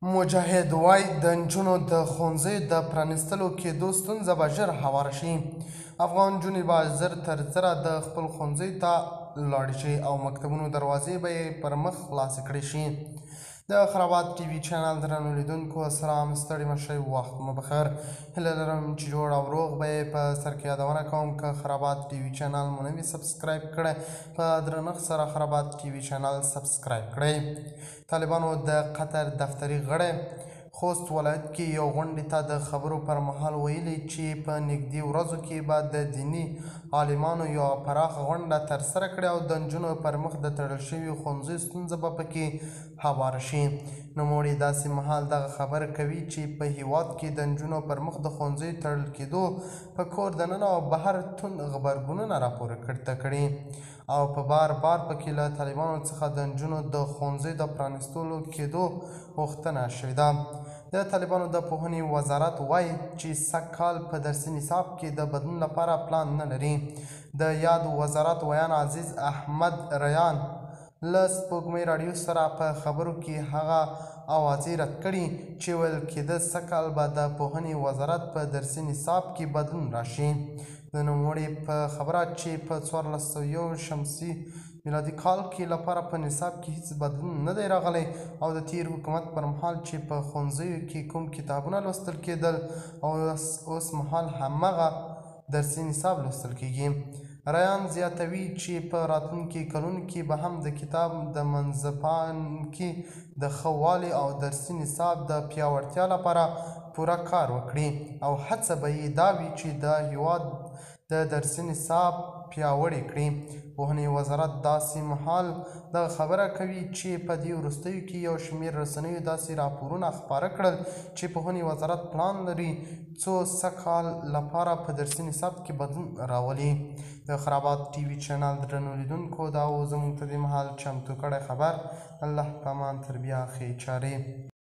مجاهد وایي د نجونو د ښوونځیو د پرانیستلو کېدو ستونزه به ژر هواره شي. افغان نجونې به زر تر زره د خپل ښوونځیو ته لاړې شي او مکتبونو دروازې به یې پر مخ خلاصې کړې شي. د خرابات ټي وي چینل درنو لیدونکو السلام، ستړي مه شئ، وخت مو بخیر. هیله لرم چې جوړ او روغ به یې. په سر کې یادونه کوم که خرابات ټي وي چینل مو نه وي سبسکرایب کړی، په درنښت سره خرابات ټي وي چینل سبسکرایب کړئ. طالبانو د قطر دفتري غړی خوست ولایت کې یو غونډې ته د خبرو پر مهال ویلي چې په نږدې ورځو کې به د دیني عالمانو یوه پراخه غونډه ترسره کړي او د نجونو پر مخ د تړل شویو ښوونځیو ستونزه به پکې هواره شي. نوموړي داسې مهال دغه خبره کوي چې په هیواد کې د نجونو پر مخ د ښوونځیو تړل کېدو په کور دننه او بهر توند غبرګونونه راپورته کړي او په بار پکې له طالبانو څخه د نجونو د ښوونځیو د پرانیستلو کېدو غوښتنه شوې ده. د طالبانو د پوهنې وزارت وایي چې سږ کال په درسي نصاب کې د بدلون لپاره پلان نه لري. د یاد وزارت ویان عزیز احمد ریان له سپوږمۍ راډیو سره په خبرو کې هغه اوازې رد کړي چې ویل کېده سږ کال به د پوهنې وزارت په درسي نصاب کې بدلون راشي. د نوموړي په خبره چې په 1401 شمسي میلادي کال کې لپاره په نصاب کې هیڅ بدلون نه دی راغلی او د تیر حکومت پر مهال چې په ښوونځیو کې کوم کتابونه لوستل کېدل او اوس مهال همغه درسي نصاب لوستل کېږي. ریان زیاتوي چې په راتلونکي کلونو کې به هم د کتاب د منځپانګې د ښه والي او درسي نصاب د پیاوړتیا لپاره پوره کار وکړي او هڅه به یې دا وي چې د هیواد د درسي نصاب پیاوړی کړي. پوهنې وزارت داسې مهال دغه خبره کوي چې په دې وروستیو کې یو شمېر رسنیو داسې راپورونه خپاره کړل چې پوهنې وزارت پلان لري څو سږ کال لپاره په درسي نصاب کې بدلون راولي. د خرابات ټي وي چینل درنو لیدونکو دا و زموږ ته دې مهال چمتو کړی خبر. الله په امان، تر بیا ښې چارې.